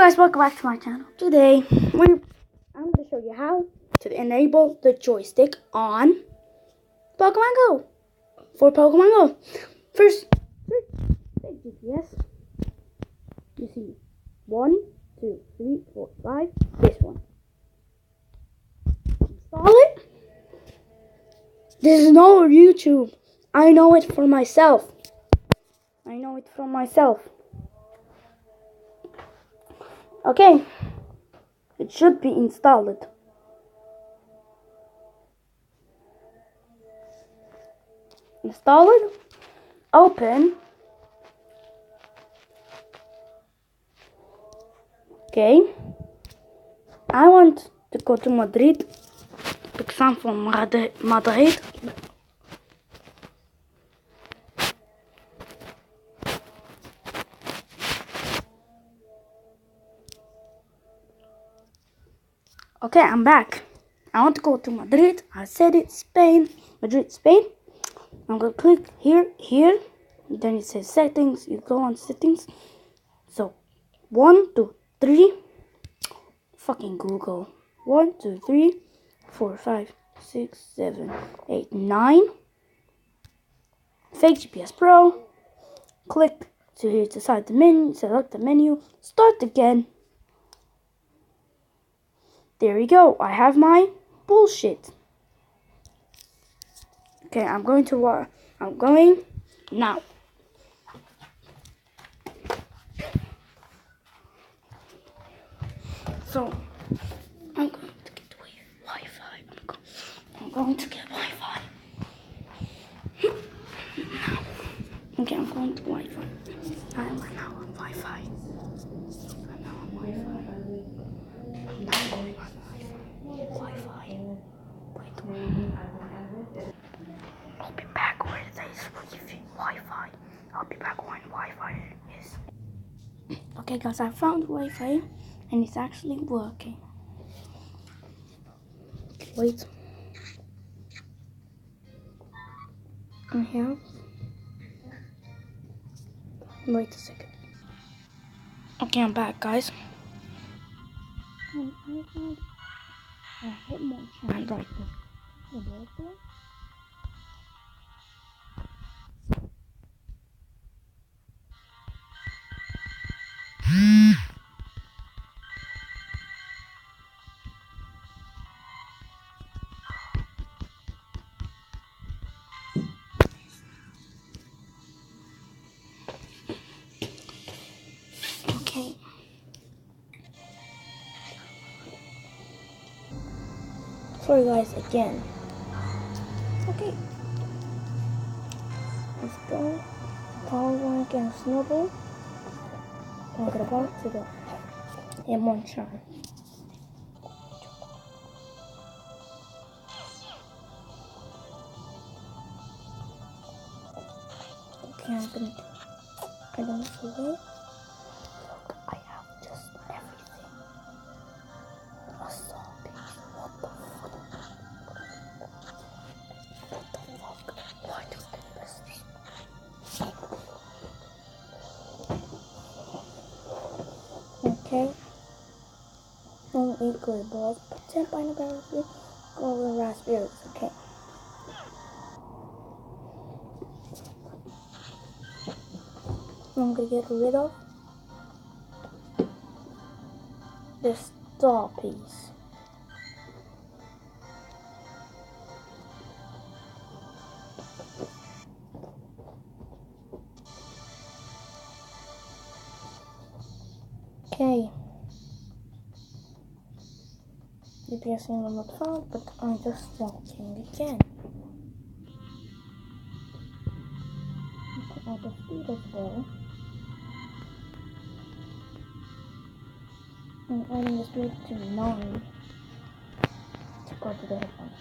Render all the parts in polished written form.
guys, welcome back to my channel. Today, I'm going to show you how to enable the joystick on Pokemon Go. For Pokemon Go. First, search GPS. You see 1, 2, 3, 4, 5. This one. Install it. This is no YouTube. I know it for myself. Okay. It should be installed. Install it. Open. Okay. I want to go to Madrid because I'm from Madrid. Okay, I'm back. I want to go to Madrid. I said it, Spain. Madrid, Spain. I'm gonna click here. Then it says settings. You go on settings. So 1, 2, 3. Fucking Google. 1, 2, 3, 4, 5, 6, 7, 8, 9. Fake GPS Pro. Click to here to side the menu. Select the menu. Start again. There we go. I have my bullshit. Okay, I'm going now. So, I'm going to get Wi-Fi. I'm going to get Wi-Fi. Okay, I'm going to Wi-Fi. I'm now on Wi-Fi. I'm now on Wi-Fi. I'm now going on Wi-Fi. Wait. I'll be back where it says Wi-Fi. I'll be back when Wi-Fi is. Okay guys, I found Wi-Fi and it's actually working. Wait. I'm here. Wait a second. Okay, I'm back guys. I hit my hand right now. Okay. Sorry guys, again. Okay. Let's go. Power rank and snowball. I'm gonna go to the M1 shine. Okay, I'm gonna away. Look, I have just everything. A zombie. What the fuck? Why do they listen? Okay. Only 8 gray balls, but 10 pineapple, golden raspberries. Okay. I'm gonna get rid of this star piece. Okay. GPS signal not found, but I'm just walking again. Look at the speed as well. I'm adding the speed to 9 to go to the headphones.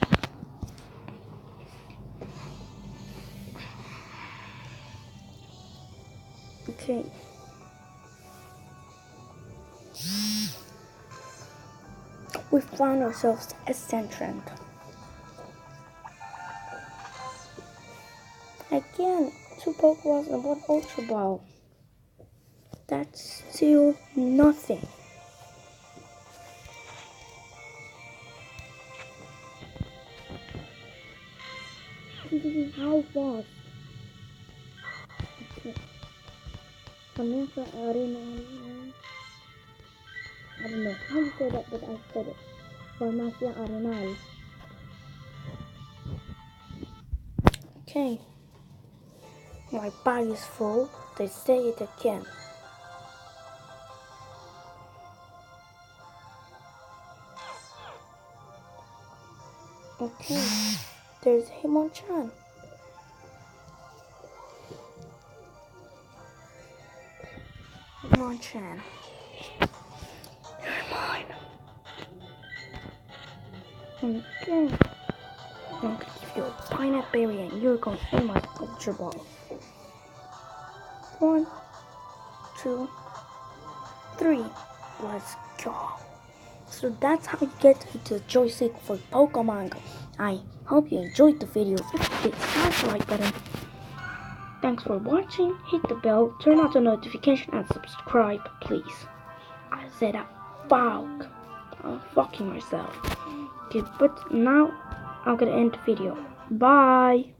Okay. We found ourselves a Centrant. Again, 2 Pokeballs and 1 Ultra Ball. That's still nothing. How fast? Okay. Samantha Arena. I don't know how you say that, but I said it. Farmacia Arenal. Okay. My bag is full. They say it again. Okay. There's Himon-chan. Himon-chan. You're mine. Okay. I'm gonna give you a pineapple berry and you're gonna eat my ultra ball. 1, 2, 3. Let's go. So that's how you get into the joystick for Pokemon. I hope you enjoyed the video. If you did, smash the like button. Thanks for watching. Hit the bell, turn on the notification, and subscribe, please. I said a fuck. I'm fucking myself. Okay, but now I'm gonna end the video. Bye.